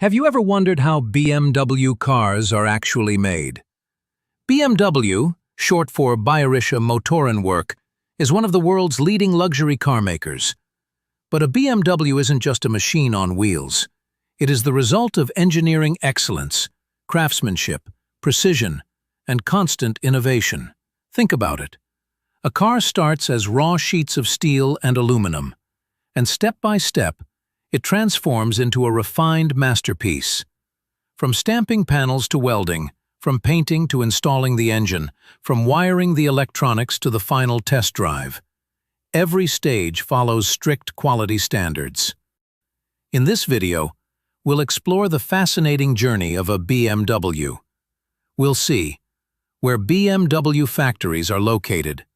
Have you ever wondered how BMW cars are actually made? BMW, short for Bayerische Motorenwerk, is one of the world's leading luxury car makers. But a BMW isn't just a machine on wheels. It is the result of engineering excellence, craftsmanship, precision, and constant innovation. Think about it. A car starts as raw sheets of steel and aluminum, and step by step, it transforms into a refined masterpiece. From stamping panels to welding, from painting to installing the engine, from wiring the electronics to the final test drive, every stage follows strict quality standards. In this video, we'll explore the fascinating journey of a BMW. We'll see where BMW factories are located,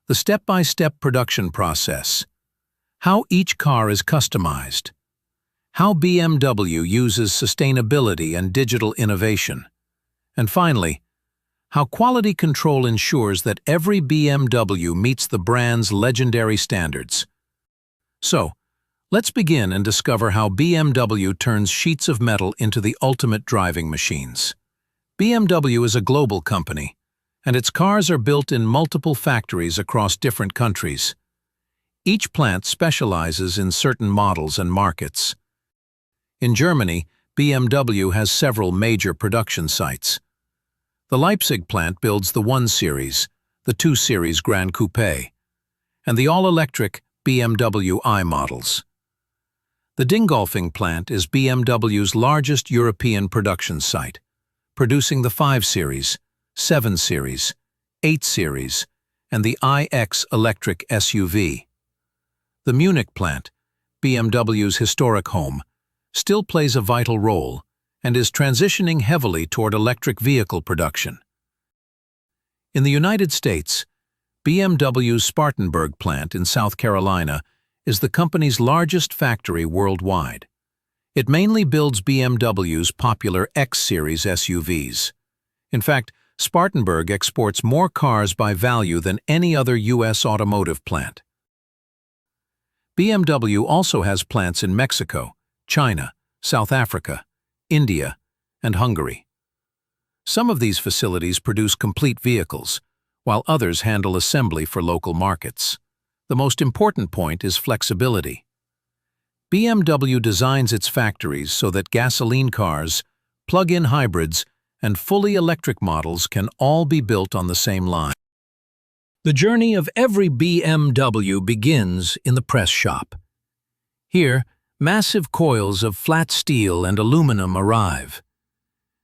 the step-by-step production process, how each car is customized, how BMW uses sustainability and digital innovation, and finally, how quality control ensures that every BMW meets the brand's legendary standards. So, let's begin and discover how BMW turns sheets of metal into the ultimate driving machines. BMW is a global company, and its cars are built in multiple factories across different countries. Each plant specializes in certain models and markets. In Germany, BMW has several major production sites. The Leipzig plant builds the 1 Series, the 2 Series Grand Coupe, and the all-electric BMW i models. The Dingolfing plant is BMW's largest European production site, producing the 5 Series, 7 Series, 8 Series, and the iX electric SUV. The Munich plant, BMW's historic home, still plays a vital role and is transitioning heavily toward electric vehicle production. In the United States, BMW's Spartanburg plant in South Carolina is the company's largest factory worldwide. It mainly builds BMW's popular X-Series SUVs. In fact, Spartanburg exports more cars by value than any other U.S. automotive plant. BMW also has plants in Mexico, China, South Africa, India, and Hungary. Some of these facilities produce complete vehicles, while others handle assembly for local markets. The most important point is flexibility. BMW designs its factories so that gasoline cars, plug-in hybrids, and fully electric models can all be built on the same line. The journey of every BMW begins in the press shop. Here, massive coils of flat steel and aluminum arrive.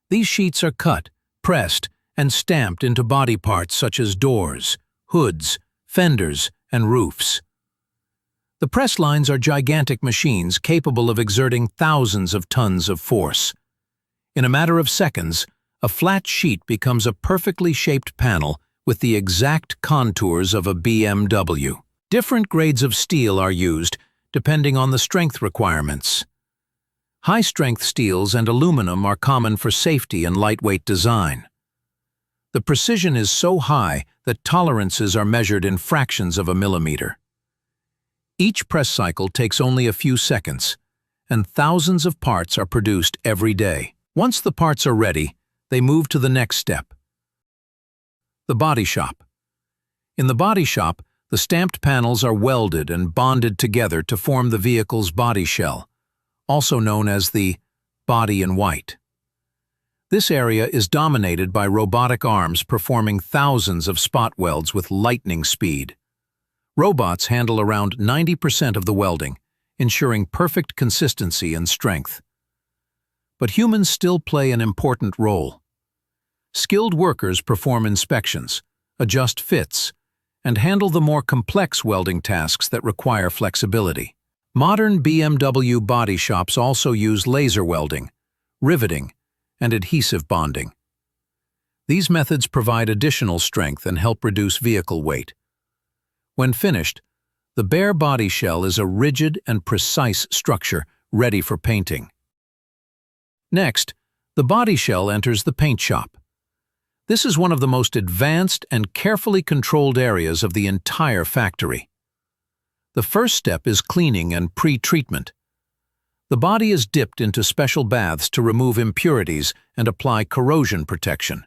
These sheets are cut, pressed, and stamped into body parts such as doors, hoods, fenders, and roofs. The press lines are gigantic machines capable of exerting thousands of tons of force. In a matter of seconds, a flat sheet becomes a perfectly shaped panel with the exact contours of a BMW. Different grades of steel are used, depending on the strength requirements. High-strength steels and aluminum are common for safety and lightweight design. The precision is so high that tolerances are measured in fractions of a millimeter. Each press cycle takes only a few seconds, and thousands of parts are produced every day. Once the parts are ready, they move to the next step. The body shop. In the body shop, the stamped panels are welded and bonded together to form the vehicle's body shell, also known as the body in white. This area is dominated by robotic arms performing thousands of spot welds with lightning speed. Robots handle around 90% of the welding, ensuring perfect consistency and strength. But humans still play an important role. Skilled workers perform inspections, adjust fits, and handle the more complex welding tasks that require flexibility. Modern BMW body shops also use laser welding, riveting, and adhesive bonding. These methods provide additional strength and help reduce vehicle weight. When finished, the bare body shell is a rigid and precise structure ready for painting. Next, the body shell enters the paint shop. This is one of the most advanced and carefully controlled areas of the entire factory. The first step is cleaning and pre-treatment. The body is dipped into special baths to remove impurities and apply corrosion protection.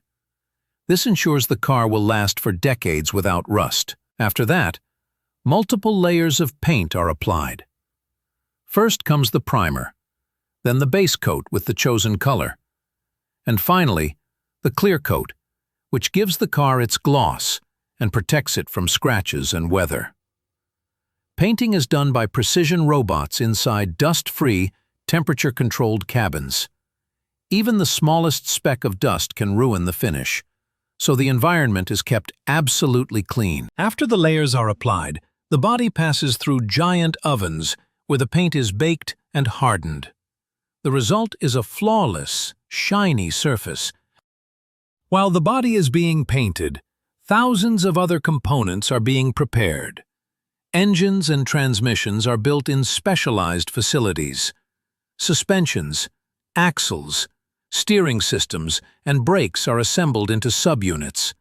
This ensures the car will last for decades without rust. After that, multiple layers of paint are applied. First comes the primer, then the base coat with the chosen color, and finally, the clear coat, which gives the car its gloss and protects it from scratches and weather. Painting is done by precision robots inside dust-free, temperature-controlled cabins. Even the smallest speck of dust can ruin the finish, so the environment is kept absolutely clean. After the layers are applied, the body passes through giant ovens where the paint is baked and hardened. The result is a flawless, shiny surface. While the body is being painted, thousands of other components are being prepared. Engines and transmissions are built in specialized facilities. Suspensions, axles, steering systems, and brakes are assembled into subunits.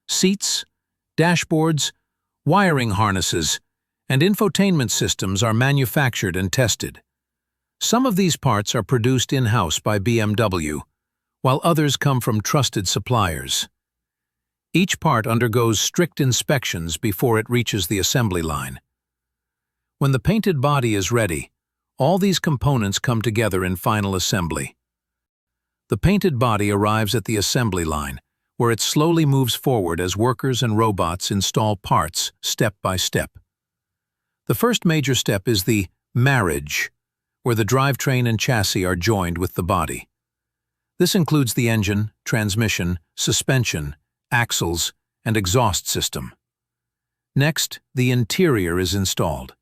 Seats, dashboards, wiring harnesses, and infotainment systems are manufactured and tested. Some of these parts are produced in-house by BMW, while others come from trusted suppliers. Each part undergoes strict inspections before it reaches the assembly line. When the painted body is ready, all these components come together in final assembly. The painted body arrives at the assembly line, where it slowly moves forward as workers and robots install parts step by step. The first major step is the marriage, where the drivetrain and chassis are joined with the body. This includes the engine, transmission, suspension, axles, and exhaust system. Next, the interior is installed.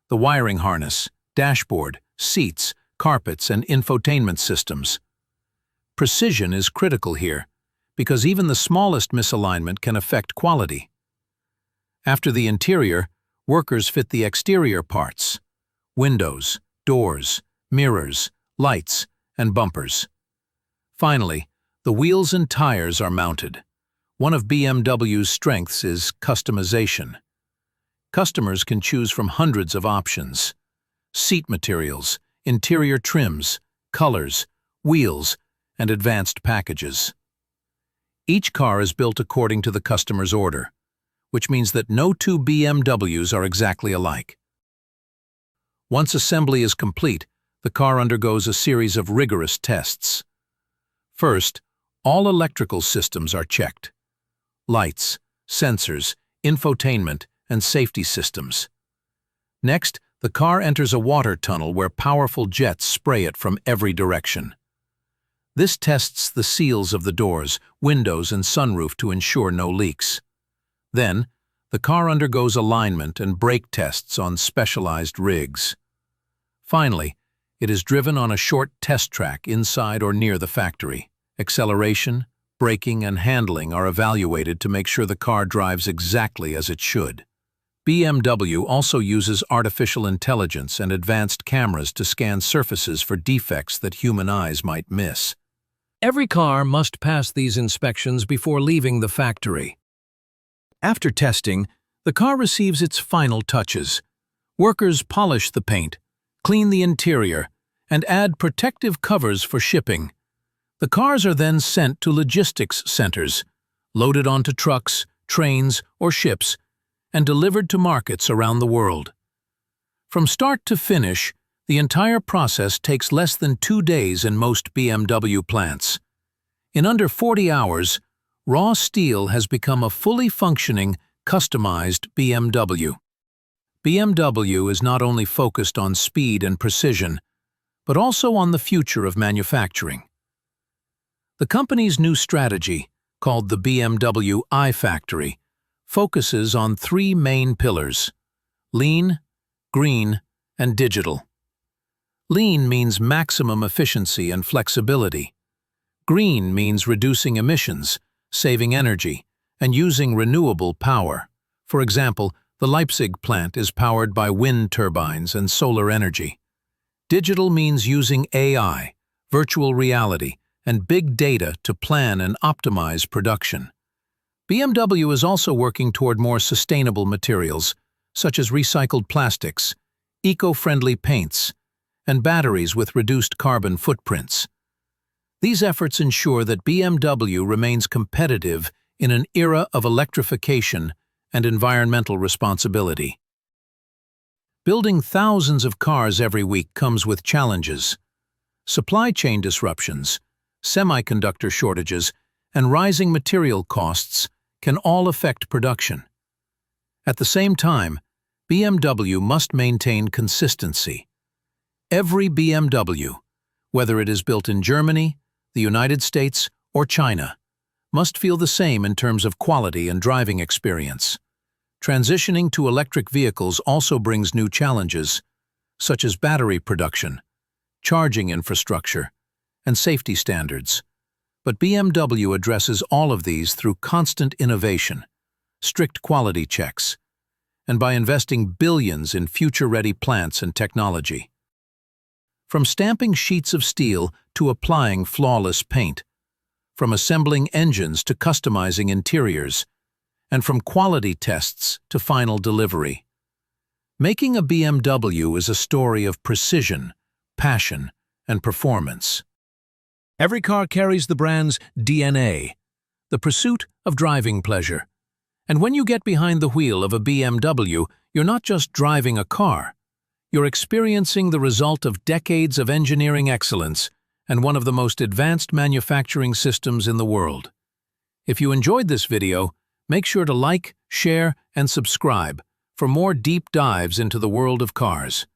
The wiring harness, dashboard, seats, carpets, and infotainment systems. Precision is critical here, because even the smallest misalignment can affect quality. After the interior, workers fit the exterior parts: windows, doors, mirrors, lights, and bumpers. Finally, the wheels and tires are mounted. One of BMW's strengths is customization. Customers can choose from hundreds of options: seat materials, interior trims, colors, wheels, and advanced packages. Each car is built according to the customer's order, which means that no two BMWs are exactly alike. Once assembly is complete, the car undergoes a series of rigorous tests. First, all electrical systems are checked: lights, sensors, infotainment, and safety systems. Next, the car enters a water tunnel where powerful jets spray it from every direction. This tests the seals of the doors, windows, and sunroof to ensure no leaks. Then, the car undergoes alignment and brake tests on specialized rigs. Finally, it is driven on a short test track inside or near the factory. Acceleration, braking, and handling are evaluated to make sure the car drives exactly as it should. BMW also uses artificial intelligence and advanced cameras to scan surfaces for defects that human eyes might miss. Every car must pass these inspections before leaving the factory. After testing, the car receives its final touches. Workers polish the paint, clean the interior, and add protective covers for shipping. The cars are then sent to logistics centers, loaded onto trucks, trains, or ships, and delivered to markets around the world. From start to finish, the entire process takes less than 2 days in most BMW plants. In under 40 hours, raw steel has become a fully functioning, customized BMW. BMW is not only focused on speed and precision, but also on the future of manufacturing. The company's new strategy, called the BMW iFactory, focuses on 3 main pillars: lean, green, and digital. Lean means maximum efficiency and flexibility. Green means reducing emissions, saving energy, and using renewable power. For example, the Leipzig plant is powered by wind turbines and solar energy. Digital means using AI, virtual reality, and big data to plan and optimize production. BMW is also working toward more sustainable materials, such as recycled plastics, eco-friendly paints, and batteries with reduced carbon footprints. These efforts ensure that BMW remains competitive in an era of electrification and environmental responsibility. Building thousands of cars every week comes with challenges. Supply chain disruptions, semiconductor shortages, and rising material costs can all affect production. At the same time, BMW must maintain consistency. Every BMW, whether it is built in Germany, the United States, or China, must feel the same in terms of quality and driving experience. Transitioning to electric vehicles also brings new challenges, such as battery production, charging infrastructure, and safety standards. But BMW addresses all of these through constant innovation, strict quality checks, and by investing billions in future-ready plants and technology. From stamping sheets of steel to applying flawless paint, from assembling engines to customizing interiors, and from quality tests to final delivery. Making a BMW is a story of precision, passion, and performance. Every car carries the brand's DNA, the pursuit of driving pleasure. And when you get behind the wheel of a BMW, you're not just driving a car. You're experiencing the result of decades of engineering excellence and one of the most advanced manufacturing systems in the world. If you enjoyed this video, make sure to like, share, and subscribe for more deep dives into the world of cars.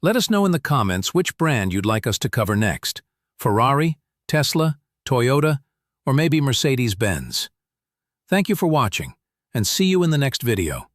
Let us know in the comments which brand you'd like us to cover next: Ferrari, Tesla, Toyota, or maybe Mercedes-Benz. Thank you for watching, and see you in the next video.